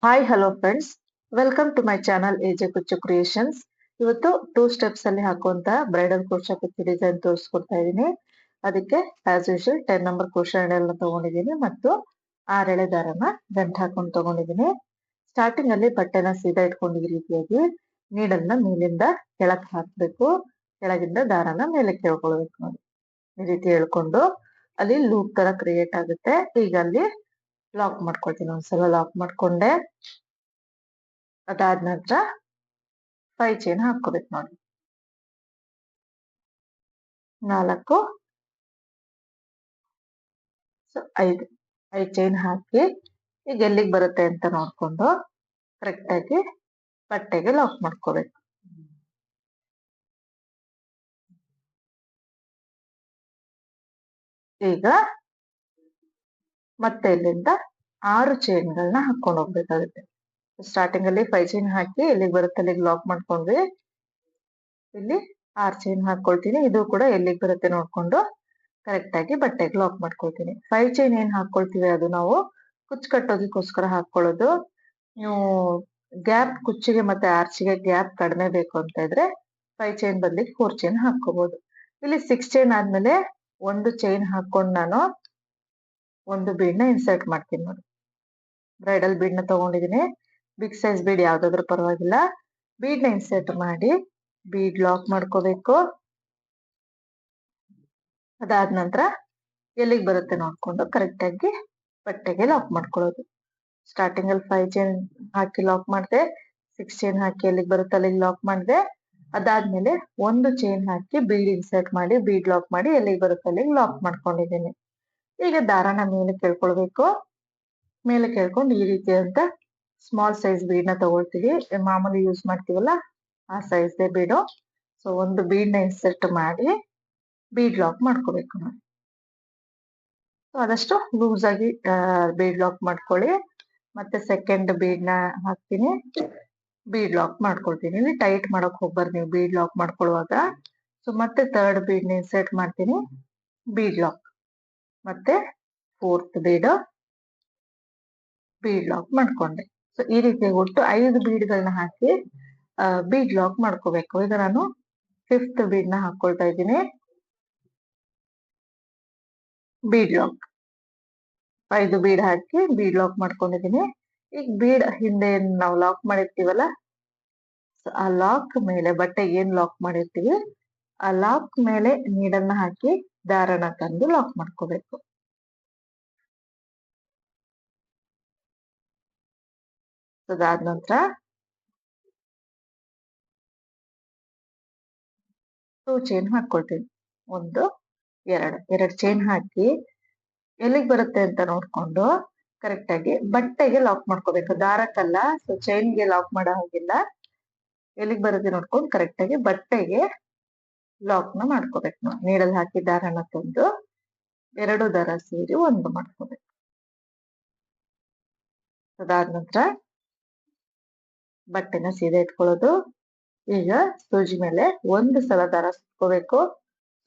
Hi hello friends, welcome to my channel AJ ಕುಚ್ಚು creations. ಇವತ್ತು 2 steps ಅಲ್ಲಿ ಹಾಕುವಂತ ಬ್ರೈಡಲ್ ಕ್ರೋಶಾ ಕುಚ್ಚು ಡಿಸೈನ್ ತೋರಿಸ್ಕೊಡ್ತಾ ಇದ್ದೀನಿ. ಅದಕ್ಕೆ as usual 10 number crochet needle ತಗೊಂಡಿದ್ದೀನಿ ಮತ್ತು 6 ಎಳೆ ದಾರನ ಗಂಟು ಹಾಕೊಂಡು ತಗೊಂಡಿದ್ದೀನಿ. ಸ್ಟಾರ್ಟಿಂಗ್ ಅಲ್ಲಿ ಬಟ್ಟೆನ ಸೀದಾ ಇಟ್ಕೊಂಡು ಈ ರೀತಿಯಾಗಿ ನೀಡಲ್ನ ಮೇಲಿಂದ ಕೆಳಕ್ ಹಾಕ್ಬೇಕು, ಕೆಳಗಿಂದ ದಾರನ ಮೇಲೆ ಕೇಳ್ಕೊಳ್ಬೇಕು ನೋಡಿ. ಈ ರೀತಿ ಹೇಳ್ಕೊಂಡು ಅಲ್ಲಿ ಲೂಪ್ ತರ ಕ್ರಿಯೇಟ್ ಆಗುತ್ತೆ. ಈಗ ಅಲ್ಲಿ ಲಾಕ್ ಮಾಡ್ಕೊಳ್ತೀನಿ, ಒಂದ್ಸಲ ಲಾಕ್ ಮಾಡ್ಕೊಂಡೆ. ಅದಾದ ನಂತರ 5 ಚೈನ್ ಹಾಕೋಬೇಕು ನೋಡಿ. 4 5 ಚೈನ್ ಹಾಕಿ ಈಗ ಎಲ್ಲಿಗೆ ಬರುತ್ತೆ ಅಂತ ನೋಡ್ಕೊಂಡು ಕರೆಕ್ಟ್ ಆಗಿ ಬಟ್ಟೆಗೆ ಲಾಕ್ ಮಾಡ್ಕೋಬೇಕು. ಈಗ ಮತ್ತೆ ಇಲ್ಲಿಂದ 6 ಚೈನ್ಗಳನ್ನ ಹಾಕೊಂಡು ಹೋಗ್ಬೇಕಾಗುತ್ತೆ. ಸ್ಟಾರ್ಟಿಂಗ್ ಅಲ್ಲಿ 5 ಚೈನ್ ಹಾಕಿ ಎಲ್ಲಿಗೆ ಬರುತ್ತೆ ಅಲ್ಲಿಗೆ ಲಾಕ್ ಮಾಡ್ಕೊಂಡ್ವಿ. ಇಲ್ಲಿ 6 ಚೈನ್ ಹಾಕೊಳ್ತೀನಿ. ಇದು ಕೂಡ ಎಲ್ಲಿಗೆ ಬರುತ್ತೆ ನೋಡ್ಕೊಂಡು ಕರೆಕ್ಟ್ ಆಗಿ ಬಟ್ಟೆಗೆ ಲಾಕ್ ಮಾಡ್ಕೊಳ್ತೀನಿ. 5 ಚೈನ್ ಏನ್ ಹಾಕೊಳ್ತೀವಿ ಅದು ನಾವು ಕುಚ್ಚು ಕಟ್ಟೋದಕ್ಕೋಸ್ಕರ ಹಾಕೊಳ್ಳೋದು. ನೀವು ಗ್ಯಾಪ್ ಕುಚ್ಚಿಗೆ ಮತ್ತೆ ಆರ್ಚಿಗೆ ಗ್ಯಾಪ್ ಕಡಿಮೆ ಬೇಕು ಅಂತ ಇದ್ರೆ 5 ಚೈನ್ ಬದಲಿಗೆ 4 ಚೈನ್ ಹಾಕೋಬಹುದು. ಇಲ್ಲಿ 6 ಚೈನ್ ಆದ್ಮೇಲೆ ಒಂದು ಚೈನ್ ಹಾಕೊಂಡು ನಾನು ಒಂದು ಬೀಡ್ ನ ಇನ್ಸರ್ಟ್ ಮಾಡ್ತೀನಿ ನೋಡಿ. ಬ್ರೈಡಲ್ ಬೀಡ್ ನ ತಗೊಂಡಿದ್ದೀನಿ. ಬಿಗ್ ಸೈಜ್ ಬೀಡ್ ಯಾವ್ದಾದ್ರು ಪರವಾಗಿಲ್ಲ. ಬೀಡ್ ನ ಇನ್ಸರ್ಟ್ ಮಾಡಿ ಬೀಡ್ ಲಾಕ್ ಮಾಡ್ಕೋಬೇಕು. ಅದಾದ ನಂತರ ಎಲ್ಲಿಗೆ ಬರುತ್ತೆ ನೋಡ್ಕೊಂಡು ಕರೆಕ್ಟ್ ಆಗಿ ಬಟ್ಟೆಗೆ ಲಾಕ್ ಮಾಡ್ಕೊಳ್ಳೋದು. ಸ್ಟಾರ್ಟಿಂಗ್ ಅಲ್ಲಿ 5 ಚೈನ್ ಹಾಕಿ ಲಾಕ್ ಮಾಡಿದೆ, 6 ಚೈನ್ ಹಾಕಿ ಎಲ್ಲಿಗೆ ಬರುತ್ತೆ ಅಲ್ಲಿಗೆ ಲಾಕ್ ಮಾಡಿದೆ. ಅದಾದ್ಮೇಲೆ ಒಂದು ಚೈನ್ ಹಾಕಿ ಬೀಡ್ ಇನ್ಸರ್ಟ್ ಮಾಡಿ ಬೀಡ್ ಲಾಕ್ ಮಾಡಿ ಎಲ್ಲಿಗೆ ಬರುತ್ತೆ ಅಲ್ಲಿಗೆ ಲಾಕ್ ಮಾಡ್ಕೊಂಡಿದ್ದೀನಿ. ಈಗ ದಾರನ ಮೇಲೆ ಕೇಳ್ಕೊಳ್ಬೇಕು. ಮೇಲೆ ಕೇಳ್ಕೊಂಡು ಈ ರೀತಿಯಾದಂತ ಸ್ಮಾಲ್ ಸೈಜ್ ಬೀಡ್ ನ ತಗೊಳ್ತೀವಿ. ಮಾಮೂಲಿ ಯೂಸ್ ಮಾಡ್ತೀವಲ್ಲ ಆ ಸೈಜ್ ಬೀಡು. ಸೊ ಒಂದು ಬೀಡ್ ನ ಇನ್ಸರ್ಟ್ ಮಾಡಿ ಬೀಡ್ ಲಾಕ್ ಮಾಡ್ಕೋಬೇಕು ನೋಡಿ. ಆದಷ್ಟು ಲೂಸ್ ಆಗಿ ಬೀಡ್ ಲಾಕ್ ಮಾಡ್ಕೊಳ್ಳಿ. ಮತ್ತೆ ಸೆಕೆಂಡ್ ಬೀಡ್ ನ ಹಾಕ್ತೀನಿ, ಬೀಡ್ ಲಾಕ್ ಮಾಡ್ಕೊಳ್ತೀನಿ. ಇಲ್ಲಿ ಟೈಟ್ ಮಾಡಕ್ ಹೋಗ್ಬಾರ್ದು ನೀವು ಬೀಡ್ ಲಾಕ್ ಮಾಡ್ಕೊಳ್ಳುವಾಗ. ಸೊ ಮತ್ತೆ ಥರ್ಡ್ ಬೀಡ್ ನ ಇನ್ಸರ್ಟ್ ಮಾಡ್ತೀನಿ, ಬೀಡ್ ಲಾಕ್. ಮತ್ತೆ ಫೋರ್ತ್ ಬೀಡ್ ಲಾಕ್ ಮಾಡ್ಕೊಂಡೆ. ಸೊ ಈ ರೀತಿ ಒಟ್ಟು 5 ಬೀಡ್ಗಳನ್ನ ಹಾಕಿ ಬೀಡ್ ಲಾಕ್ ಮಾಡ್ಕೋಬೇಕು. ಈಗ ನಾನು 5th ಬೀಡ್ ನ ಹಾಕೊಳ್ತಾ ಇದ್ದೀನಿ, ಬೀಡ್ ಲಾಕ್. 5 ಬೀಡ್ ಹಾಕಿ ಬೀಡ್ ಲಾಕ್ ಮಾಡ್ಕೊಂಡಿದ್ದೀನಿ. ಈಗ ಬೀಡ್ ಹಿಂದೆ ನಾವು ಲಾಕ್ ಮಾಡಿರ್ತೀವಲ್ಲ, ಆ ಲಾಕ್ ಮೇಲೆ ಬಟ್ಟೆಗೆ ಏನ್ ಲಾಕ್ ಮಾಡಿರ್ತೀವಿ ಆ ಲಾಕ್ ಮೇಲೆ ನೀಡನ್ನ ಹಾಕಿ ದಾರನ ತಂದು ಲಾಕ್ ಮಾಡ್ಕೋಬೇಕು. ಅದಾದ ನಂತರ 2 ಚೈನ್ ಹಾಕೊಳ್ತೀನಿ. 1 2 ಚೈನ್ ಹಾಕಿ ಎಲ್ಲಿಗೆ ಬರುತ್ತೆ ಅಂತ ನೋಡ್ಕೊಂಡು ಕರೆಕ್ಟ್ ಆಗಿ ಬಟ್ಟೆಗೆ ಲಾಕ್ ಮಾಡ್ಕೋಬೇಕು, ದಾರಕ್ಕಲ್ಲ. ಸೊ ಚೈನ್ಗೆ ಲಾಕ್ ಮಾಡೋ ಹಾಗಿಲ್ಲ. ಎಲ್ಲಿಗೆ ಬರುತ್ತೆ ನೋಡ್ಕೊಂಡು ಕರೆಕ್ಟ್ ಆಗಿ ಬಟ್ಟೆಗೆ ಲಾಕ್ ನ ಮಾಡ್ಕೋಬೇಕು. ನಾವು ನೀಡಲ್ ಹಾಕಿ ದಾರನ ತಂದು 2 ದಾರ ಸೇರಿ 1 ಮಾಡ್ಕೋಬೇಕು. ಅದಾದ ನಂತರ ಬಟ್ಟೆನ ಸೀದಾ ಇಟ್ಕೊಳ್ಳೋದು. ಈಗ ಸೂಜಿ ಮೇಲೆ 1 ಸಲ ದಾರ ಸುತ್ಕೋಬೇಕು.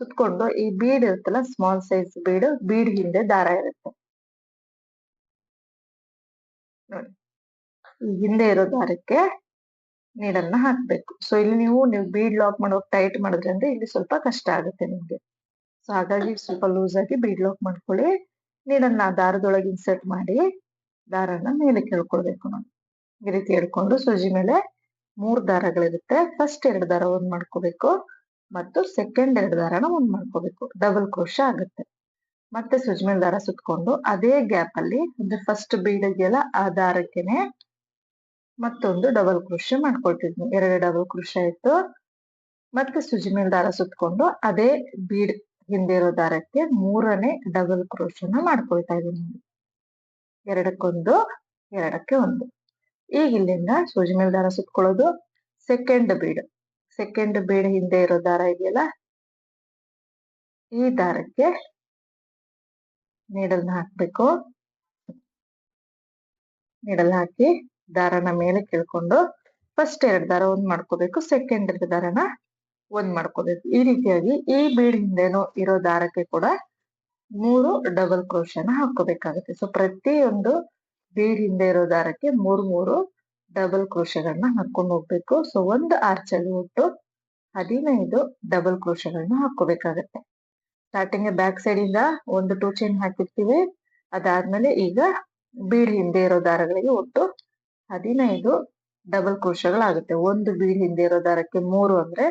ಸುತ್ಕೊಂಡು ಈ ಬೀಡ್ ಇರುತ್ತಲ್ಲ, ಸ್ಮಾಲ್ ಸೈಜ್ ಬೀಡ್ ಹಿಂದೆ ದಾರ ಇರುತ್ತೆ ನೋಡಿ. ಈ ಹಿಂದೆ ಇರೋ ದಾರಕ್ಕೆ ನೀಡಲ್ನ ಹಾಕ್ಬೇಕು. ಸೊ ಇಲ್ಲಿ ನೀವು ಬೀಡ್ ಲಾಕ್ ಮಾಡೋಕ್ ಟೈಟ್ ಮಾಡಿದ್ರೆ ಅಂದ್ರೆ ಇಲ್ಲಿ ಸ್ವಲ್ಪ ಕಷ್ಟ ಆಗುತ್ತೆ ನಿಮ್ಗೆ. ಸೊ ಹಾಗಾಗಿ ಸ್ವಲ್ಪ ಲೂಸ್ ಆಗಿ ಬೀಡ್ ಲಾಕ್ ಮಾಡ್ಕೊಳ್ಳಿ. ನೀಡನ್ನ ದಾರದೊಳಗೆ ಇನ್ಸರ್ಟ್ ಮಾಡಿ ದಾರನ ಮೇಲೆ ಕೇಳ್ಕೊಳ್ಬೇಕು ನೋಡಿ. ಈ ರೀತಿ ಹೇಳ್ಕೊಂಡು ಸೂಜಿ ಮೇಲೆ 3 ದಾರಗಳಿರುತ್ತೆ. ಫಸ್ಟ್ 2 ದಾರ ಒಂದ್ ಮಾಡ್ಕೋಬೇಕು ಮತ್ತು ಸೆಕೆಂಡ್ 2 ದಾರನ ಒಂದ್ ಮಾಡ್ಕೋಬೇಕು. ಡಬಲ್ ಕ್ರೋಶಾ ಆಗುತ್ತೆ. ಮತ್ತೆ ಸೂಜಿ ಮೇಲೆ ದಾರ ಸುತ್ಕೊಂಡು ಅದೇ ಗ್ಯಾಪ್ ಅಲ್ಲಿ ಅಂದ್ರೆ ಫಸ್ಟ್ ಬೀಡ್ ಇದೆಯಲ್ಲ ಆ ದಾರಕ್ಕೆನೆ ಮತ್ತೊಂದು ಡಬಲ್ ಕ್ರೋಶಾ ಮಾಡ್ಕೊಳ್ತಿದ್ವಿ. 2 ಡಬಲ್ ಕ್ರೋಶಾ ಆಯ್ತು. ಮತ್ತೆ ಸೂಜಿ ಮೇಲೆ ದಾರ ಸುತ್ಕೊಂಡು ಅದೇ ಬೀಡ್ ಹಿಂದೆ ಇರೋ ದಾರಕ್ಕೆ 3ನೇ ಡಬಲ್ ಕ್ರೋಶಾನ ಮಾಡ್ಕೊಳ್ತಾ ಇದೀನಿ. 2ಕ್ಕೆ1, 2ಕ್ಕೆ1. ಈಗ ಇಲ್ಲಿಂದ ಸೂಜಿ ಮೇಲೆ ದಾರ ಸುತ್ಕೊಳ್ಳೋದು. ಸೆಕೆಂಡ್ ಬೀಡ್ ಹಿಂದೆ ಇರೋ ದಾರ ಇದೆಯಲ್ಲ ಈ ದಾರಕ್ಕೆ ನೀಡಲ್ನ ಹಾಕ್ಬೇಕು. ನೀಡಲ್ ಹಾಕಿ ದಾರನ ಮೇಲೆ ಕೇಳ್ಕೊಂಡು ಫಸ್ಟ್ 2 ದಾರ ಒಂದ್ ಮಾಡ್ಕೋಬೇಕು, ಸೆಕೆಂಡ್ 2 ದಾರನ ಒಂದ್ ಮಾಡ್ಕೋಬೇಕು. ಈ ರೀತಿಯಾಗಿ ಈ ಬೀಡ್ ಹಿಂದೆನೋ ಇರೋ ದಾರಕ್ಕೆ ಕೂಡ 3 ಡಬಲ್ ಕ್ರೋಶಾನ ಹಾಕೋಬೇಕಾಗುತ್ತೆ. ಸೊ ಪ್ರತಿಯೊಂದು ಬೀಡ್ ಹಿಂದೆ ಇರೋ ದಾರಕ್ಕೆ 3 ಡಬಲ್ ಕ್ರೋಶೆಗಳನ್ನ ಹಾಕೊಂಡು ಹೋಗ್ಬೇಕು. ಸೊ ಒಂದು ಆರ್ಚ್ ಅಲ್ಲಿ ಒಟ್ಟು 15 ಡಬಲ್ ಕ್ರೋಶೆಗಳನ್ನ ಹಾಕೋಬೇಕಾಗತ್ತೆ. ಸ್ಟಾರ್ಟಿಂಗ್ ಬ್ಯಾಕ್ ಸೈಡ್ ಇಂದ ಒಂದು 2 ಚೈನ್ ಹಾಕಿರ್ತೀವಿ. ಅದಾದ್ಮೇಲೆ ಈಗ ಬೀಡ್ ಹಿಂದೆ ಇರೋ ದಾರಗಳಿಗೆ ಒಟ್ಟು 15 ಡಬಲ್ ಕ್ರೋಶಗಳಾಗುತ್ತೆ. ಒಂದು ಬೀಡ್ ಹಿಂದೆ ಇರೋ ದಾರಕ್ಕೆ 3 ಅಂದ್ರೆ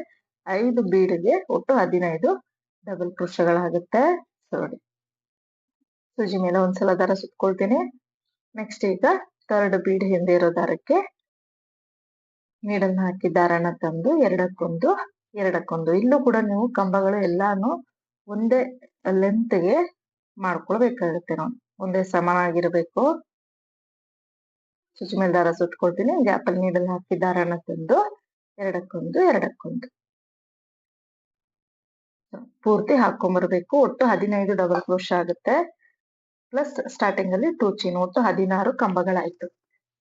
5 ಬೀಡ್ಗೆ ಒಟ್ಟು 15 ಡಬಲ್ ಕ್ರೋಶಗಳಾಗುತ್ತೆ. ನೋಡಿ, ಸೂಜಿ ಮೇಲೆ ಒಂದ್ಸಲ ದಾರ ಸುತ್ಕೊಳ್ತೀನಿ. ನೆಕ್ಸ್ಟ್ ಈಗ ಥರ್ಡ್ ಬೀಡ್ ಹಿಂದೆ ಇರೋ ದಾರಕ್ಕೆ ನೀಡಲ್ ಹಾಕಿ ದಾರನ ತಂದು ಎರಡಕ್ಕೊಂದು ಇಲ್ಲೂ ಕೂಡ ನೀವು ಕಂಬಗಳು ಎಲ್ಲಾನು ಒಂದೇ ಲೆಂತ್ಗೆ ಮಾಡ್ಕೊಳ್ಬೇಕಾಗತ್ತೆ. ನೋಡಿ, ಒಂದೇ ಸಮನಾಗಿರ್ಬೇಕು. ಸೂಜಿ ಮೇಲೆ ದಾರ ಸುತ್ಕೊಳ್ತೀನಿ. ಗ್ಯಾಪ್ ಅಲ್ಲಿ ನೀಡಲ್ ಹಾಕಿ ದಾರನ ತಂದು ಎರಡಕ್ಕೊಂದು ಪೂರ್ತಿ ಹಾಕೊಂಡ್ಬರ್ಬೇಕು. ಒಟ್ಟು 15 ಡಬಲ್ ಕ್ರೋಶ ಆಗುತ್ತೆ. ಪ್ಲಸ್ ಸ್ಟಾರ್ಟಿಂಗ್ ಅಲ್ಲಿ 2 ಚೈನ್, ಒಟ್ಟು 16 ಕಂಬಗಳಾಯ್ತು.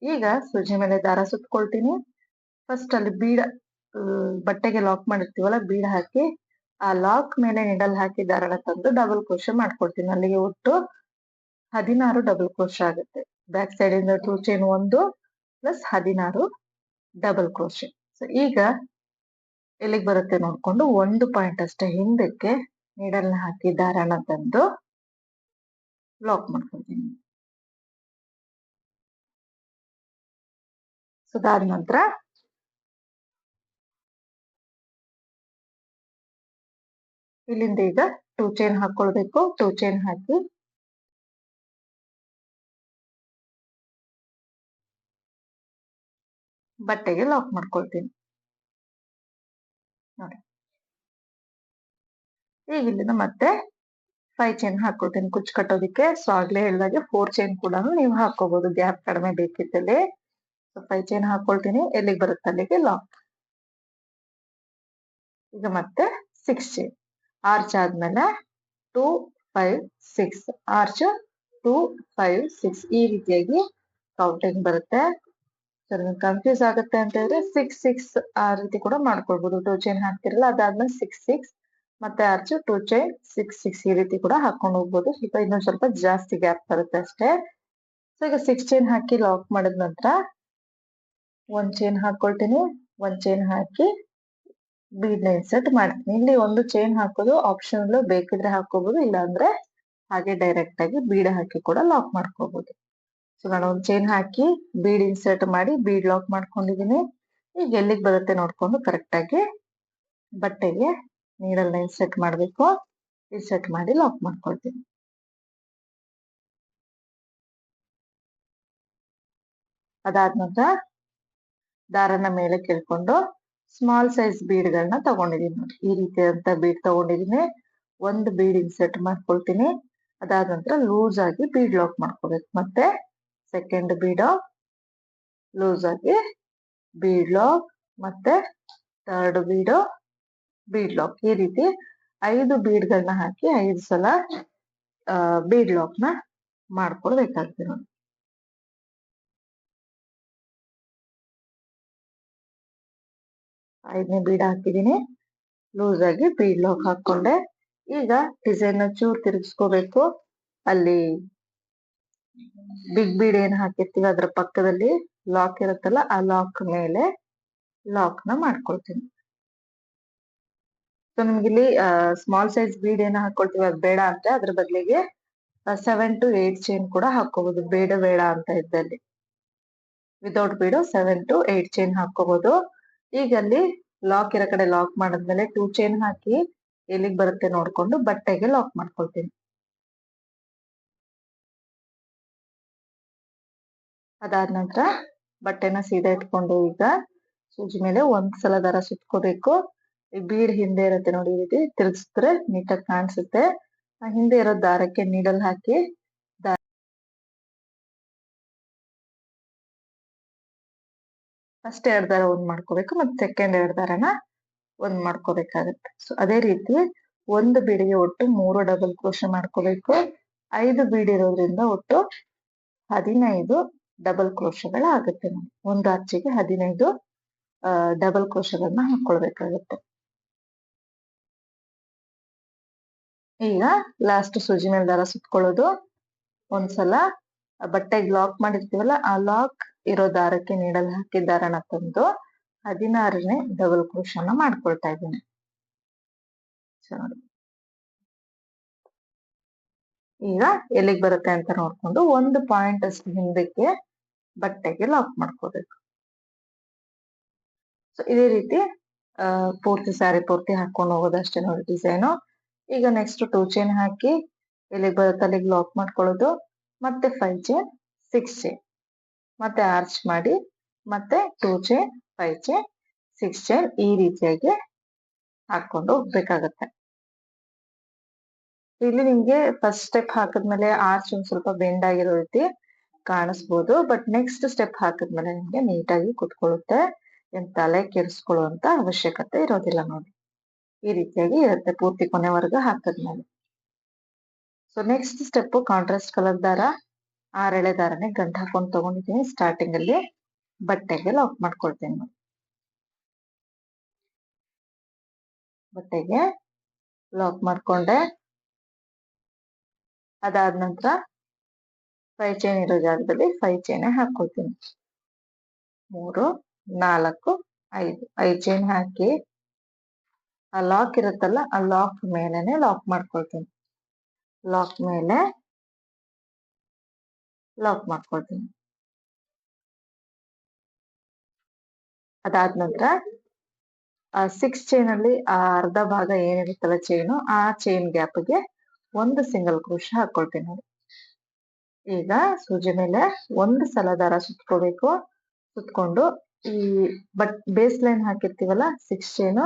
ಈಗ ಸೂಜಿ ಮೇಲೆ ದಾರ ಸುತ್ಕೊಳ್ತೀನಿ. ಫಸ್ಟ್ ಅಲ್ಲಿ ಬೀಡ್ ಬಟ್ಟೆಗೆ ಲಾಕ್ ಮಾಡಿರ್ತೀವಲ್ಲ, ಬೀಡ್ ಹಾಕಿ ಆ ಲಾಕ್ ಮೇಲೆ ನಿಡಲ್ ಹಾಕಿ ದಾರನ ತಂದು ಡಬಲ್ ಕ್ರೋಶ ಮಾಡ್ಕೊಳ್ತೀನಿ. ಅಲ್ಲಿಗೆ ಒಟ್ಟು 16 ಡಬಲ್ ಕ್ರೋಶ ಆಗುತ್ತೆ. ಬ್ಯಾಕ್ ಸೈಡ್ ಇಂದ 2 chain 1 plus 16 double crochet. So ಈಗ ಎಲ್ಲಿಗೆ ಬರುತ್ತೆ ನೋಡ್ಕೊಂಡು 1 ಪಾಯಿಂಟ್ ಅಷ್ಟೇ ಹಿಂದಕ್ಕೆ ನೀಡಲ್ನ ಹಾಕಿ ದಾರನ ತಂದು ಲಾಕ್ ಮಾಡ್ಕೊಳ್ತೀನಿ. ಸೊ ಅದಾದ ನಂತರ ಇಲ್ಲಿಂದ ಈಗ 2 ಚೈನ್ ಹಾಕೊಳ್ಬೇಕು. 2 ಚೈನ್ ಹಾಕಿ ಬಟ್ಟೆಗೆ ಲಾಕ್ ಮಾಡ್ಕೊಳ್ತೀನಿ. ನೋಡಿ, ಈಗ ಇಲ್ಲಿಂದ ಮತ್ತೆ 5 ಚೈನ್ ಹಾಕೊಳ್ತೀನಿ ಕುಚ್ಚು ಕಟ್ಟೋದಿಕ್ಕೆ. ಸೊ ಆಗ್ಲೇ ಹೇಳಿದಾಗೆ 4 ಚೈನ್ ಕೂಡ ನೀವು ಹಾಕೋಬಹುದು, ಗ್ಯಾಪ್ ಕಡಿಮೆ ಬೇಕಿದ್ದಲ್ಲಿ. 5 ಚೈನ್ ಹಾಕೊಳ್ತೀನಿ. ಎಲ್ಲಿಗೆ ಬರುತ್ತೆ ಅಲ್ಲಿಗೆ ಲಾಕ್. ಈಗ ಮತ್ತೆ 6 ಚೈನ್ ಆರ್ಚ್ ಆದ್ಮೇಲೆ 2 5 6 ಆರ್ಚ್ 2 5 6 ಈ ರೀತಿಯಾಗಿ ಕೌಂಟಿಂಗ್ ಬರುತ್ತೆ. ಸೊ ನಿಮ್ಗೆ ಕನ್ಫ್ಯೂಸ್ ಆಗುತ್ತೆ ಅಂತ ಹೇಳಿದ್ರೆ 6 6 ಆ ರೀತಿ ಕೂಡ ಮಾಡ್ಕೊಳ್ಬಹುದು. 2 ಚೈನ್ ಹಾಕ್ತಿರಲ್ಲ, ಅದಾದ್ಮೇಲೆ 6 6 ಮತ್ತೆ ಆರ್ಚ್ 2 ಚೈನ್ 6 6 ಈ ರೀತಿ ಕೂಡ ಹಾಕೊಂಡು ಹೋಗ್ಬೋದು. ಈಗ ಇನ್ನೊಂದ್ ಸ್ವಲ್ಪ ಜಾಸ್ತಿ ಗ್ಯಾಪ್ ಬರುತ್ತೆ ಅಷ್ಟೇ. ಸೊ ಈಗ 6 ಚೈನ್ ಹಾಕಿ ಲಾಕ್ ಮಾಡಿದ ನಂತರ 1 ಚೈನ್ ಹಾಕೊಳ್ತೀನಿ. 1 ಚೈನ್ ಹಾಕಿ ಬೀಡ್ ನ ಇನ್ಸರ್ಟ್ ಮಾಡ್ತೀನಿ. ಇಲ್ಲಿ ಒಂದು ಚೈನ್ ಹಾಕೋದು ಆಪ್ಷನಲ್, ಬೇಕಿದ್ರೆ ಹಾಕೋಬಹುದು, ಇಲ್ಲ ಅಂದ್ರೆ ಹಾಗೆ ಡೈರೆಕ್ಟ್ ಆಗಿ ಬೀಡ್ ಹಾಕಿ ಕೂಡ ಲಾಕ್ ಮಾಡ್ಕೋಬಹುದು. ಸೊ ನಾನು ಒಂದು ಚೈನ್ ಹಾಕಿ ಬೀಡ್ ಇನ್ಸರ್ಟ್ ಮಾಡಿ ಬೀಡ್ ಲಾಕ್ ಮಾಡ್ಕೊಂಡಿದೀನಿ. ಈಗ ಎಲ್ಲಿಗೆ ಬರುತ್ತೆ ನೋಡ್ಕೊಂಡು ಕರೆಕ್ಟ್ ಆಗಿ ಬಟ್ಟೆಗೆ ನೀಡಲ್ನ ಇನ್ಸರ್ಟ್ ಮಾಡ್ಬೇಕು. ಇನ್ಸರ್ಟ್ ಮಾಡಿ ಲಾಕ್ ಮಾಡ್ಕೊಳ್ತೀನಿ. ಅದಾದ ನಂತರ ದಾರನ ಮೇಲೆ ಕೇಳ್ಕೊಂಡು ಸ್ಮಾಲ್ ಸೈಜ್ ಬೀಡ್ಗಳನ್ನ ತಗೊಂಡಿದೀನಿ. ನೋಡಿ, ಈ ರೀತಿಯಾದಂತ ಬೀಡ್ ತಗೊಂಡಿದೀನಿ. ಒಂದು ಬೀಡ್ ಇನ್ಸರ್ಟ್ ಮಾಡ್ಕೊಳ್ತೀನಿ. ಅದಾದ ನಂತರ ಲೂಸ್ ಆಗಿ ಬೀಡ್ ಲಾಕ್ ಮಾಡ್ಕೋಬೇಕು. ಮತ್ತೆ ಸೆಕೆಂಡ್ ಬೀಡ್ ಲೂಸ್ ಆಗಿ ಬೀಡ್ ಲಾಕ್, ಮತ್ತೆ ಥರ್ಡ್ ಬೀಡ್ ಲಾಕ್. ಈ ರೀತಿ 5 ಬೀಡ್ಗಳನ್ನ ಹಾಕಿ 5 ಸಲ ಬೀಡ್ ಲಾಕ್ ನ ಮಾಡ್ಕೊಳ್ಬೇಕಾಗ್ತದೆ. ನೋಡಿ, 5ನೇ ಬೀಡ್ ಹಾಕಿದೀನಿ. ಲೂಸ್ ಆಗಿ ಬೀಡ್ ಲಾಕ್ ಹಾಕೊಂಡೆ. ಈಗ ಡಿಸೈನ್ ಚೂರ್ ತಿರುಗಿಸ್ಕೋಬೇಕು. ಅಲ್ಲಿ ಬಿಗ್ ಬೀಡ್ ಏನ್ ಹಾಕಿರ್ತೀವಿ ಅದ್ರ ಪಕ್ಕದಲ್ಲಿ ಲಾಕ್ ಇರುತ್ತಲ್ಲ, ಆ ಲಾಕ್ ಮೇಲೆ ಲಾಕ್ ನ ಮಾಡ್ಕೊಳ್ತೀನಿ. ಸೊ ನಿಮ್ಗೆ ಇಲ್ಲಿ ಸ್ಮಾಲ್ ಸೈಜ್ ಬೀಡ್ ಏನ ಹಾಕೊಳ್ತೀವಿ ಅದು ಬೇಡ ಅಂದ್ರೆ ಅದ್ರ ಬದಲಿಗೆ 7 to 8 ಚೈನ್ ಕೂಡ ಹಾಕೋಬಹುದು. ಬೇಡ ಅಂತ ಇದ್ದಲ್ಲಿ ವಿತೌಟ್ ಬೀಡು 7 to 8 ಚೈನ್ ಹಾಕೋಬಹುದು. ಈಗ ಅಲ್ಲಿ ಲಾಕ್ ಇರೋ ಕಡೆ ಲಾಕ್ ಮಾಡಿದ್ಮೇಲೆ 2 ಚೈನ್ ಹಾಕಿ ಎಲ್ಲಿಗೆ ಬರುತ್ತೆ ನೋಡ್ಕೊಂಡು ಬಟ್ಟೆಗೆ ಲಾಕ್ ಮಾಡ್ಕೊಳ್ತೀನಿ. ಅದಾದ ನಂತರ ಬಟ್ಟೆನ ಸೀದಾ ಇಟ್ಕೊಂಡು ಈಗ ಸೂಜಿ ಮೇಲೆ ಒಂದ್ಸಲ ದಾರ ಸುತ್ಕೋಬೇಕು. ಈ ಬೀಡ್ ಹಿಂದೆ ಇರುತ್ತೆ ನೋಡಿ, ಈ ರೀತಿ ತಿರ್ಗಿಸಿದ್ರೆ ನೀಟಾಗಿ ಕಾಣಿಸುತ್ತೆ. ಹಿಂದೆ ಇರೋ ದಾರಕ್ಕೆ ನೀಡಲ್ ಹಾಕಿ ಫಸ್ಟ್ 2 ದಾರ ಒಂದ್ ಮಾಡ್ಕೋಬೇಕು, ಮತ್ತೆ ಸೆಕೆಂಡ್ 2 ದಾರನ ಒಂದ್ ಮಾಡ್ಕೋಬೇಕಾಗತ್ತೆ. ಸೊ ಅದೇ ರೀತಿ ಒಂದು ಬೀಡಿಗೆ ಒಟ್ಟು 3 ಡಬಲ್ ಕ್ರೋಶ ಮಾಡ್ಕೋಬೇಕು. 5 ಬೀಡ್ ಇರೋದ್ರಿಂದ ಒಟ್ಟು 15 ಡಬಲ್ ಕ್ರೋಶಗಳಾಗುತ್ತೆ. ನೋಡಿ, ಒಂದು ಅಚ್ಚಿಗೆ 15 ಡಬಲ್ ಕ್ರೋಶಗಳನ್ನ ಹಾಕೊಳ್ಬೇಕಾಗತ್ತೆ. ಈಗ ಲಾಸ್ಟ್ ಸೂಜಿ ಮೇಲೆ ದಾರ ಸುತ್ಕೊಳ್ಳೋದು. ಒಂದ್ಸಲ ಬಟ್ಟೆಗೆ ಲಾಕ್ ಮಾಡಿರ್ತೀವಲ್ಲ ಆ ಲಾಕ್ ಇರೋ ದಾರಕ್ಕೆ ನೀಡಲ್ ಹಾಕಿ ದಾರನ ತಂದು 16ನೇ ಡಬಲ್ ಕ್ರೋಶನ ಮಾಡ್ಕೊಳ್ತಾ ಇದ್ದೀನಿ. ನೋಡಿ ಈಗ ಎಲ್ಲಿಗೆ ಬರುತ್ತೆ ಅಂತ ನೋಡ್ಕೊಂಡು 1 ಪಾಯಿಂಟ್ ಅಷ್ಟು ಹಿಂದಕ್ಕೆ ಬಟ್ಟೆಗೆ ಲಾಕ್ ಮಾಡ್ಕೋಬೇಕು. ಸೊ ಇದೇ ರೀತಿ ಪೂರ್ತಿ ಸ್ಯಾರಿ ಪೂರ್ತಿ ಹಾಕೊಂಡು ಹೋಗೋದಷ್ಟೇ ನೋಡಿ ಡಿಸೈನು. ಈಗ ನೆಕ್ಸ್ಟ್ 2 ಚೈನ್ ಹಾಕಿ ಎಲ್ಲಿಗೆ ಬರುತ್ತೆ ಅಲ್ಲಿಗೆ ಲಾಕ್ ಮಾಡ್ಕೊಳ್ಳೋದು, ಮತ್ತೆ 5 ಚೈನ್ 6 ಚೈನ್ ಮತ್ತೆ ಆರ್ಚ್ ಮಾಡಿ ಮತ್ತೆ 2 ಚೈನ್ 5 ಚೈನ್ 6 ಚೈನ್ ಈ ರೀತಿಯಾಗಿ ಹಾಕೊಂಡು ಹೋಗ್ಬೇಕಾಗತ್ತೆ. ಇಲ್ಲಿ ನಿಮ್ಗೆ ಫಸ್ಟ್ ಸ್ಟೆಪ್ ಹಾಕಿದ್ಮೇಲೆ ಆರ್ಚ್ ಒಂದ್ ಸ್ವಲ್ಪ ಬೆಂಡ್ ಆಗಿರೋ ರೀತಿ ಕಾಣಿಸ್ಬೋದು, ಬಟ್ ನೆಕ್ಸ್ಟ್ ಸ್ಟೆಪ್ ಹಾಕಿದ್ಮೇಲೆ ನಿಮ್ಗೆ ನೀಟಾಗಿ ಕುತ್ಕೊಳ್ಳುತ್ತೆ. ಏನ್ ತಲೆ ಕೆಡಿಸ್ಕೊಳ್ಳುವಂತ ಅವಶ್ಯಕತೆ ಇರೋದಿಲ್ಲ ನೋಡಿ. ಈ ರೀತಿಯಾಗಿ ಇರುತ್ತೆ ಪೂರ್ತಿ ಕೊನೆವರೆಗೂ ಹಾಕಿದ್ಮೇಲೆ. So next step contrast colour ದಾರ 6 ಎಳೆ ದಾರನೇ ಗಂಟು ಹಾಕೊಂಡು ತಗೊಂಡಿದ್ದೀನಿ. ಸ್ಟಾರ್ಟಿಂಗ್ ಅಲ್ಲಿ ಬಟ್ಟೆಗೆ ಲಾಕ್ ಮಾಡ್ಕೊಳ್ತೀನಿ ನೋಡಿ. ಬಟ್ಟೆಗೆ ಲಾಕ್ ಮಾಡ್ಕೊಂಡೆ. ಅದಾದ ನಂತರ 5 ಚೈನ್ ಇರೋ ಜಾಗದಲ್ಲಿ 5 ಚೈನ್ ಹಾಕೊಳ್ತೀನಿ. 3 4 5 ಚೈನ್ ಹಾಕಿ ಆ ಲಾಕ್ ಇರುತ್ತಲ್ಲ ಆ ಲಾಕ್ ಮೇಲೆನೆ ಲಾಕ್ ಮಾಡ್ಕೊಳ್ತೀನಿ. ಲಾಕ್ ಮೇಲೆ ಲಾಕ್ ಮಾಡ್ಕೊಳ್ತೀನಿ. ಅದಾದ ನಂತರ 6 ಚೈನ್ ಅಲ್ಲಿ ಆ ಅರ್ಧ ಭಾಗ ಏನಿರುತ್ತಲ್ಲ ಚೈನು ಆ ಚೈನ್ ಗ್ಯಾಪ್ಗೆ ಒಂದು ಸಿಂಗಲ್ ಕ್ರೋಶ ಹಾಕೊಳ್ತೀನಿ ನೋಡಿ. ಈಗ ಸೂಜಿ ಮೇಲೆ ಒಂದು ಸಲ ದಾರ ಸುತ್ಕೋಬೇಕು. ಸುತ್ಕೊಂಡು ಈ ಬೇಸ್ ಲೈನ್ ಹಾಕಿರ್ತೀವಲ್ಲ 6 ಚೈನು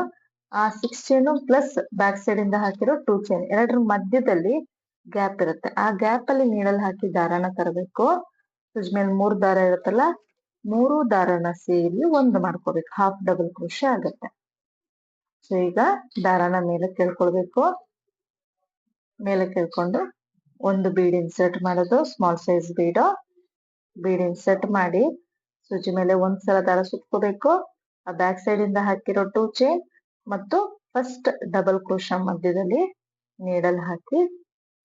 ಆ 6 ಚೈನು ಪ್ಲಸ್ ಬ್ಯಾಕ್ ಸೈಡ್ ಇಂದ ಹಾಕಿರೋ 2 ಚೈನ್ ಎರಡರ ಮಧ್ಯದಲ್ಲಿ ಗ್ಯಾಪ್ ಇರುತ್ತೆ. ಆ ಗ್ಯಾಪ್ ಅಲ್ಲಿ ನೀಡಲ್ ಹಾಕಿ ದಾರನ ತರಬೇಕು. ಸೂಜಿ ಮೇಲೆ 3 ದಾರ ಇರುತ್ತಲ್ಲ 3 ದಾರನ ಸೇರಿ ಒಂದು ಮಾಡ್ಕೋಬೇಕು. ಹಾಫ್ ಡಬಲ್ ಕ್ರೋಶ ಆಗುತ್ತೆ. ಸೊ ಈಗ ದಾರನ ಮೇಲೆ ಕೇಳ್ಕೊಳ್ಬೇಕು. ಮೇಲೆ ಕೇಳ್ಕೊಂಡು ಒಂದು ಬೀಡ್ ಇನ್ಸರ್ಟ್ ಮಾಡೋದು, ಸ್ಮಾಲ್ ಸೈಜ್ ಬೀಡ್ ಇನ್ಸರ್ಟ್ ಮಾಡಿ ಸೂಜಿ ಮೇಲೆ ಒಂದ್ಸಲ ದಾರ ಸುತ್ಕೋಬೇಕು. ಆ ಬ್ಯಾಕ್ ಸೈಡ್ ಇಂದ ಹಾಕಿರೋ 2 ಚೈನ್ ಮತ್ತು ಫಸ್ಟ್ ಡಬಲ್ ಕ್ರೋಶ ಮಧ್ಯದಲ್ಲಿ ನೀಡಲ್ ಹಾಕಿ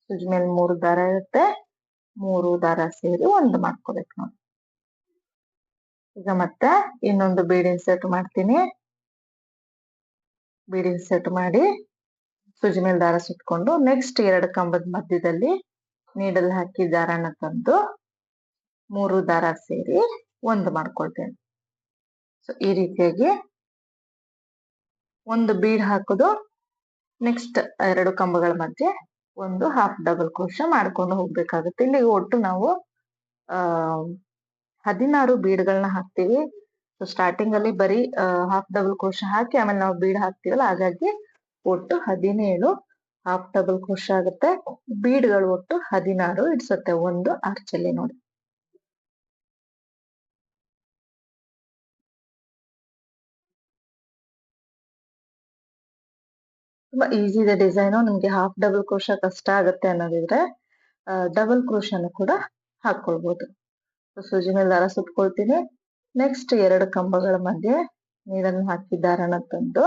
ಸೂಜಿ ಮೇಲೆ 3 ದಾರ ಇರುತ್ತೆ 3 ದಾರ ಸೇರಿ ಒಂದು ಮಾಡ್ಕೋಬೇಕು ನೋಡಿ. ಈಗ ಮತ್ತೆ ಇನ್ನೊಂದು ಬೀಡ್ ಇನ್ಸರ್ಟ್ ಮಾಡ್ತೀನಿ. ಬೀಡ್ ಇನ್ಸರ್ಟ್ ಮಾಡಿ ಸೂಜಿ ಮೇಲೆ ದಾರ ಸುತ್ಕೊಂಡು ನೆಕ್ಸ್ಟ್ 2 ಕಂಬದ ಮಧ್ಯದಲ್ಲಿ ನೀಡಲ್ ಹಾಕಿ ದಾರನ ತಂದು 3 ದಾರ ಸೇರಿ ಒಂದು ಮಾಡ್ಕೊಳ್ತೇನೆ. ಸೊ ಈ ರೀತಿಯಾಗಿ ಒಂದು ಬೀಡ್ ಹಾಕೋದು, ನೆಕ್ಸ್ಟ್ 2 ಕಂಬಗಳ ಮಧ್ಯೆ ಒಂದು ಹಾಫ್ ಡಬಲ್ ಕ್ರೋಶ ಮಾಡ್ಕೊಂಡು ಹೋಗ್ಬೇಕಾಗುತ್ತೆ. ಇಲ್ಲಿ ಒಟ್ಟು ನಾವು 16 ಬೀಡ್ಗಳನ್ನ ಹಾಕ್ತಿವಿ. ಸೊ ಸ್ಟಾರ್ಟಿಂಗ್ ಅಲ್ಲಿ ಬರೀ ಹಾಫ್ ಡಬಲ್ ಕ್ರೋಶ ಹಾಕಿ ಆಮೇಲೆ ನಾವು ಬೀಡ್ ಹಾಕ್ತಿವಲ್ಲ, ಹಾಗಾಗಿ ಒಟ್ಟು 17 ಹಾಫ್ ಡಬಲ್ ಕ್ರೋಶ ಆಗುತ್ತೆ. ಬೀಡ್ಗಳು ಒಟ್ಟು 16 ಇಡ್ಸುತ್ತೆ ಒಂದು ಆರ್ಚ್ ಅಲ್ಲಿ ನೋಡಿ. ತುಂಬಾ ಈಸಿ ಇದೆ ಡಿಸೈನು. ನಿಮ್ಗೆ ಹಾಫ್ ಡಬಲ್ ಕ್ರೋಶ ಕಷ್ಟ ಆಗುತ್ತೆ ಅನ್ನೋದಿದ್ರೆ ಡಬಲ್ ಕ್ರೋಶನು ಕೂಡ ಹಾಕೊಳ್ಬಹುದು. ಸೂಜಿ ಮೇಲೆ ದಾರ ಸುತ್ಕೊಳ್ತೀನಿ. ನೆಕ್ಸ್ಟ್ 2 ಕಂಬಗಳ ಮಧ್ಯೆ ನೀರನ್ನು ಹಾಕಿ ದಾರನ ತಂದು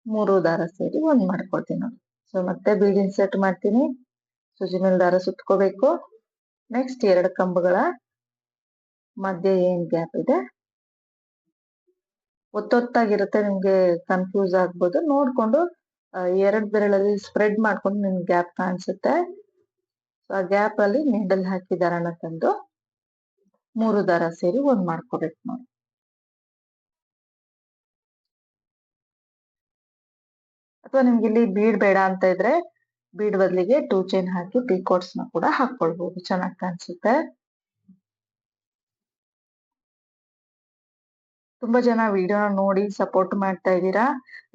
3 ದಾರ ಸೇರಿ ಒಂದ್ ಮಾಡ್ಕೊಳ್ತೀನಿ ನೋಡಿ. ಸೊ ಮತ್ತೆ ಬೀಡ್ ಇನ್ಸರ್ಟ್ ಮಾಡ್ತೀನಿ. ಸೂಜಿ ಮೇಲೆ ದಾರ ಸುತ್ಕೋಬೇಕು. ನೆಕ್ಸ್ಟ್ 2 ಕಂಬಗಳ ಮಧ್ಯೆ ಏನ್ ಗ್ಯಾಪ್ ಇದೆ ಒತ್ತೊತ್ತಾಗಿರುತ್ತೆ, ನಿಮ್ಗೆ ಕನ್ಫ್ಯೂಸ್ ಆಗ್ಬೋದು. ನೋಡ್ಕೊಂಡು 2 ಬೆರಳಲ್ಲಿ ಸ್ಪ್ರೆಡ್ ಮಾಡ್ಕೊಂಡು ನಿಮ್ಗೆ ಗ್ಯಾಪ್ ಕಾಣಿಸುತ್ತೆ. ಸೊ ಆ ಗ್ಯಾಪ್ ಅಲ್ಲಿ ನೀಡಲ್ ಹಾಕಿ ದಾರನ ತಂದು 3 ದಾರ ಸೇರಿ ಒಂದ್ ಮಾಡ್ಕೋಬೇಕು ನೋಡಿ. ಅಥವಾ ನಿಮ್ಗೆ ಇಲ್ಲಿ ಬೀಡ್ ಬೇಡ ಅಂತ ಇದ್ರೆ ಬೀಡ್ ಬದಲಿಗೆ 2 ಚೈನ್ ಹಾಕಿ ಪೀಕಾಟ್ಸ್ ನ ಕೂಡ ಹಾಕೊಳ್ಬಹುದು, ಚೆನ್ನಾಗಿ ಕಾಣಿಸುತ್ತೆ. ತುಂಬಾ ಜನ ವಿಡಿಯೋನ ನೋಡಿ ಸಪೋರ್ಟ್ ಮಾಡ್ತಾ ಇದ್ದೀರಾ.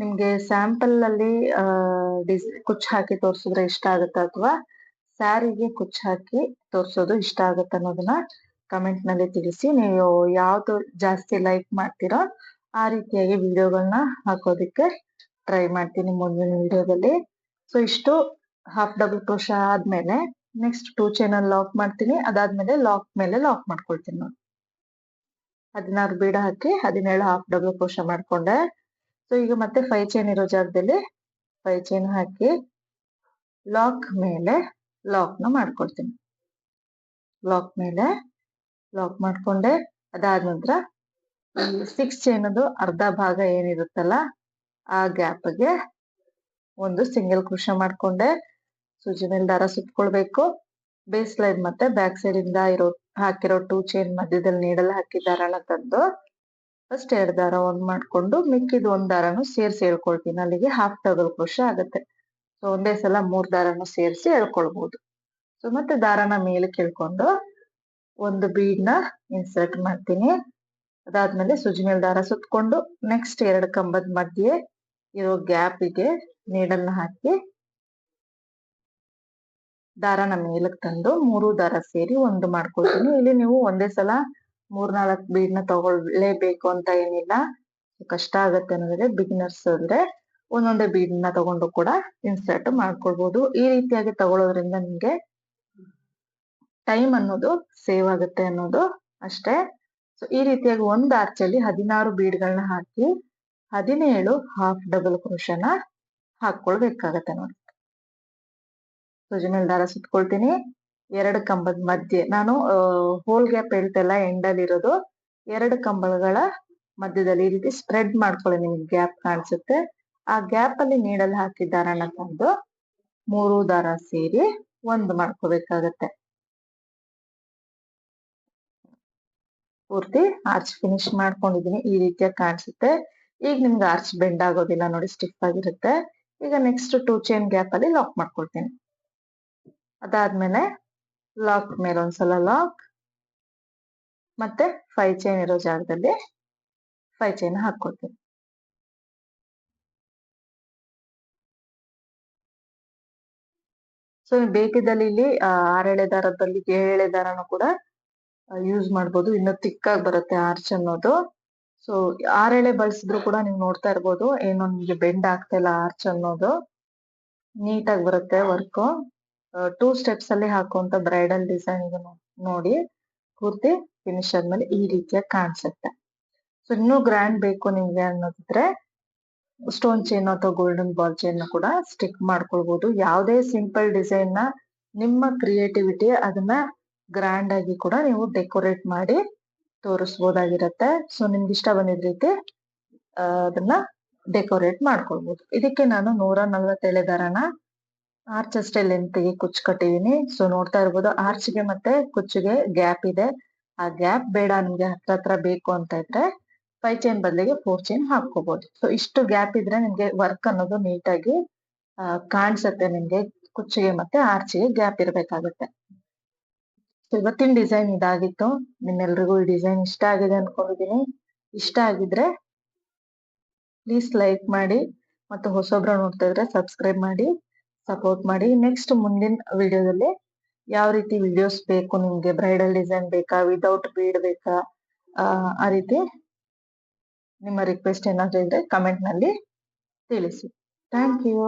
ನಿಮ್ಗೆ ಸ್ಯಾಂಪಲ್ ಅಲ್ಲಿ ಕುಚ್ಚು ಹಾಕಿ ತೋರ್ಸಿದ್ರೆ ಇಷ್ಟ ಆಗುತ್ತೆ ಅಥವಾ ಸ್ಯಾರಿಗೆ ಕುಚ್ಚು ಹಾಕಿ ತೋರ್ಸೋದು ಇಷ್ಟ ಆಗುತ್ತೆ ಅನ್ನೋದನ್ನ ಕಮೆಂಟ್ ನಲ್ಲಿ ತಿಳಿಸಿ. ನೀವು ಯಾವ್ದು ಜಾಸ್ತಿ ಲೈಕ್ ಮಾಡ್ತೀರೋ ಆ ರೀತಿಯಾಗಿ ವಿಡಿಯೋಗಳನ್ನ ಹಾಕೋದಿಕ್ಕೆ ಟ್ರೈ ಮಾಡ್ತೀನಿ ಮುಂದಿನ ವಿಡಿಯೋದಲ್ಲಿ. ಸೊ ಇಷ್ಟು ಹಾಫ್ ಡಬಲ್ ಕ್ರೋಶ ಆದ್ಮೇಲೆ ನೆಕ್ಸ್ಟ್ 2 ಚೈನ್ ಲಾಕ್ ಮಾಡ್ತೀನಿ. ಅದಾದ್ಮೇಲೆ ಲಾಕ್ ಮೇಲೆ ಲಾಕ್ ಮಾಡ್ಕೊಳ್ತೀನಿ ನೋಡಿ. 16 ಬೀಡ ಹಾಕಿ 17 ಹಾಫ್ ಡಬಲ್ ಕ್ರೋಶ ಮಾಡ್ಕೊಂಡೆ. ಸೊ ಈಗ ಮತ್ತೆ 5 ಚೈನ್ ಇರೋ ಜಾಗದಲ್ಲಿ 5 ಚೈನ್ ಹಾಕಿ ಲಾಕ್ ಮೇಲೆ ಲಾಕ್ ನ ಮಾಡ್ಕೊಳ್ತೀನಿ. ಲಾಕ್ ಮೇಲೆ ಲಾಕ್ ಮಾಡ್ಕೊಂಡೆ. ಅದಾದ ನಂತರ ಈ 6 ಚೈನದು ಅರ್ಧ ಭಾಗ ಏನಿರುತ್ತಲ್ಲ ಆ ಗ್ಯಾಪ್ಗೆ ಒಂದು ಸಿಂಗಲ್ ಕ್ರೋಶೆ ಮಾಡ್ಕೊಂಡೆ. ಸೂಜಿ ಮೇಲೆ ದಾರ ಸುತ್ಕೊಳ್ಬೇಕು. ಬೇಸ್ ಲೈನ್ ಮತ್ತೆ ಬ್ಯಾಕ್ ಸೈಡ್ ಇಂದ ಹಾಕಿರೋ 2 ಚೈನ್ ಮಧ್ಯದಲ್ಲಿ ನೀಡಲ್ ಹಾಕಿ ದಾರನ ತಂದು ಫಸ್ಟ್ 2 ದಾರ ಒಂದ್ ಮಾಡ್ಕೊಂಡು ಮಿಕ್ಕಿದ 1 ದಾರನು ಸೇರ್ಸಿ ಎಳ್ಕೊಳ್ತೀನಿ. ಅಲ್ಲಿಗೆ ಹಾಫ್ ಡಬಲ್ ಕ್ರೋಶೆ ಆಗುತ್ತೆ. ಸೊ ಒಂದೇ ಸಲ 3 ದಾರನು ಸೇರಿಸಿ ಎಳ್ಕೊಳ್ಬಹುದು. ಸೊ ಮತ್ತೆ ದಾರನ ಮೇಲಕ್ಕೆ ಎಳ್ಕೊಂಡು ಒಂದು ಬೀಡ್ ನ ಇನ್ಸರ್ಟ್ ಮಾಡ್ತೀನಿ. ಅದಾದ್ಮೇಲೆ ಸೂಜಿ ಮೇಲೆ ದಾರ ಸುತ್ಕೊಂಡು ನೆಕ್ಸ್ಟ್ 2 ಕಂಬದ ಮಧ್ಯೆ ಇರೋ ಗ್ಯಾಪಿಗೆ ನೀಡಲ್ನ ಹಾಕಿ ದಾರನ ಮೇಲಕ್ಕೆ ತಂದು 3 ದಾರ ಸೇರಿ ಒಂದು ಮಾಡ್ಕೊಳ್ತೀನಿ. ಇಲ್ಲಿ ನೀವು ಒಂದೇ ಸಲ 3-4 ಬೀಡ್ ನ ತಗೊಳ್ಳೇಬೇಕು ಅಂತ ಏನಿಲ್ಲ. ಕಷ್ಟ ಆಗತ್ತೆ ಅನ್ನೋದ್ರೆ ಬಿಗಿನರ್ಸ್ ಅಂದ್ರೆ ಒಂದೊಂದೇ ಬೀಡ್ ನ ತಗೊಂಡು ಕೂಡ ಇನ್ಸರ್ಟ್ ಮಾಡ್ಕೊಳ್ಬಹುದು. ಈ ರೀತಿಯಾಗಿ ತಗೊಳ್ಳೋದ್ರಿಂದ ನಿಮ್ಗೆ ಟೈಮ್ ಅನ್ನೋದು ಸೇವ್ ಆಗುತ್ತೆ ಅನ್ನೋದು ಅಷ್ಟೇ. ಸೊ ಈ ರೀತಿಯಾಗಿ ಒಂದು ಆರ್ಚಲ್ಲಿ 16 ಬೀಡ್ಗಳನ್ನ ಹಾಕಿ 17 ಹಾಫ್ ಡಬಲ್ ಕ್ರೋಶನ ಹಾಕೊಳ್ಬೇಕಾಗತ್ತೆ ನೋಡಿ. ಸೂಜಿ ಮೇಲೆ ದಾರ ಸುತ್ಕೊಳ್ತೀನಿ. 2 ಕಂಬದ ಮಧ್ಯೆ ನಾನು ಹೋಲ್ ಗ್ಯಾಪ್ ಹೇಳ್ತಲ್ಲ ಎಂಡಲ್ಲಿ ಇರೋದು 2 ಕಂಬಗಳ ಮಧ್ಯದಲ್ಲಿ ಈ ರೀತಿ ಸ್ಪ್ರೆಡ್ ಮಾಡ್ಕೊಳ್ಳಿ. ನಿಮ್ಗೆ ಗ್ಯಾಪ್ ಕಾಣಿಸುತ್ತೆ. ಆ ಗ್ಯಾಪ್ ಅಲ್ಲಿ ನೀಡಲ್ ಹಾಕಿ ದಾರನ ತಂದು 3 ದಾರ ಸೇರಿ ಒಂದು ಮಾಡ್ಕೋಬೇಕಾಗತ್ತೆ. ಪೂರ್ತಿ ಆರ್ಚ್ ಫಿನಿಶ್ ಮಾಡ್ಕೊಂಡಿದೀನಿ. ಈ ರೀತಿಯಾಗಿ ಕಾಣಿಸುತ್ತೆ. ಈಗ ನಿಮ್ಗೆ ಆರ್ಚ್ ಬೆಂಡ್ ಆಗೋದಿಲ್ಲ ನೋಡಿ, ಸ್ಟಿಫ್ ಆಗಿರುತ್ತೆ. ಈಗ ನೆಕ್ಸ್ಟ್ 2 ಚೈನ್ ಗ್ಯಾಪ್ ಅಲ್ಲಿ ಲಾಕ್ ಮಾಡ್ಕೊಳ್ತೀನಿ. ಅದಾದ್ಮೇಲೆ ಲಾಕ್ ಮೇಲೆ ಒಂದ್ಸಲ ಲಾಕ್ ಮತ್ತೆ 5 ಚೈನ್ ಇರೋ ಜಾಗದಲ್ಲಿ 5 ಚೈನ್ ಹಾಕೊಳ್ತೀನಿ. ಸೊ ಬೇಕಿದ್ದಲ್ಲಿ ಇಲ್ಲಿ 6 ಎಳೆ ದಾರದ ಬದಲು 7 ಎಳೆ ದಾರನು ಕೂಡ ಯೂಸ್ ಮಾಡ್ಬೋದು. ಇನ್ನು ತಿಕ್ಕಾಗಿ ಬರುತ್ತೆ ಆರ್ಚ್ ಅನ್ನೋದು. ಸೊ 6 ಎಳೆ ಬಳಸಿದ್ರು ಕೂಡ ನೀವು ನೋಡ್ತಾ ಇರ್ಬೋದು ಏನೋ ನಿಮ್ಗೆ ಬೆಂಡ್ ಆಗ್ತಾ ಇಲ್ಲ ಆರ್ಚ್ ಅನ್ನೋದು. ನೀಟಾಗಿ ಬರುತ್ತೆ ವರ್ಕ್. 2 ಸ್ಟೆಪ್ಸ್ ಅಲ್ಲಿ ಹಾಕುವಂತ ಬ್ರೈಡಲ್ ಡಿಸೈನ್ ನೋಡಿ ಪೂರ್ತಿ ಫಿನಿಶ್ ಆದ್ಮೇಲೆ ಈ ರೀತಿಯಾಗಿ ಕಾಣಿಸುತ್ತೆ. ಸೊ ಇನ್ನೂ ಗ್ರ್ಯಾಂಡ್ ಬೇಕು ನಿಮ್ಗೆ ಅನ್ನೋದಿದ್ರೆ ಸ್ಟೋನ್ ಚೈನ್ ಅಥವಾ ಗೋಲ್ಡನ್ ಬಾಲ್ ಚೈನ್ ಕೂಡ ಸ್ಟಿಕ್ ಮಾಡ್ಕೊಳ್ಬಹುದು. ಯಾವುದೇ ಸಿಂಪಲ್ ಡಿಸೈನ್ ನ ನಿಮ್ಮ ಕ್ರಿಯೇಟಿವಿಟಿ ಅದನ್ನ ಗ್ರ್ಯಾಂಡ್ ಆಗಿ ಕೂಡ ನೀವು ಡೆಕೋರೇಟ್ ಮಾಡಿ ತೋರಿಸಬಹುದಾಗಿರುತ್ತೆ. ಸೊ ನಿಮ್ಗೆ ಇಷ್ಟ ಬಂದಿದ ರೀತಿ ಅದನ್ನ ಡೆಕೋರೇಟ್ ಮಾಡ್ಕೊಳ್ಬಹುದು. ಇದಕ್ಕೆ ನಾನು 140 ಎಳೆ ದಾರನ ಆರ್ಚ್ ಅಷ್ಟೇ ಲೆಂತ್ಗೆ ಕುಚ್ಚು ಕಟ್ಟಿದೀನಿ. ಸೊ ನೋಡ್ತಾ ಇರ್ಬೋದು ಆರ್ಚ್ಗೆ ಮತ್ತೆ ಕುಚ್ಚಿಗೆ ಗ್ಯಾಪ್ ಇದೆ. ಆ ಗ್ಯಾಪ್ ಬೇಡ ನಿಮ್ಗೆ ಹತ್ರ ಬೇಕು ಅಂತ ಇದ್ರೆ 5 ಚೈನ್ ಬದಲಿಗೆ 4 ಚೈನ್ ಹಾಕೋಬಹುದು. ಸೊ ಇಷ್ಟು ಗ್ಯಾಪ್ ಇದ್ರೆ ನಿಮ್ಗೆ ವರ್ಕ್ ಅನ್ನೋದು ನೀಟಾಗಿ ಕಾಣಿಸುತ್ತೆ. ನಿಮ್ಗೆ ಕುಚ್ಚಿಗೆ ಮತ್ತೆ ಆರ್ಚಿಗೆ ಗ್ಯಾಪ್ ಇರ್ಬೇಕಾಗುತ್ತೆ. ಸೊ ಇವತ್ತಿನ ಡಿಸೈನ್ ಇದಾಗಿತ್ತು. ನಿಮ್ಮೆಲ್ರಿಗೂ ಈ ಡಿಸೈನ್ ಇಷ್ಟ ಆಗಿದೆ ಅನ್ಕೊಂಡಿದೀನಿ. ಇಷ್ಟ ಆಗಿದ್ರೆ ಪ್ಲೀಸ್ ಲೈಕ್ ಮಾಡಿ ಮತ್ತು ಹೊಸೊಬ್ರು ನೋಡ್ತಾ ಇದ್ರೆ ಸಬ್ಸ್ಕ್ರೈಬ್ ಮಾಡಿ ಸಪೋರ್ಟ್ ಮಾಡಿ. ನೆಕ್ಸ್ಟ್ ಮುಂದಿನ ವಿಡಿಯೋದಲ್ಲಿ ಯಾವ ರೀತಿ ವಿಡಿಯೋಸ್ ಬೇಕು ನಿಮ್ಗೆ, ಬ್ರೈಡಲ್ ಡಿಸೈನ್ ಬೇಕಾ, ವಿದೌಟ್ ಬೀಡ್ ಬೇಕಾ, ಆ ರೀತಿ ನಿಮ್ಮ ರಿಕ್ವೆಸ್ಟ್ ಏನಾದ್ರು ಇದ್ರೆ ಕಮೆಂಟ್ ನಲ್ಲಿ ತಿಳಿಸಿ. Thank you.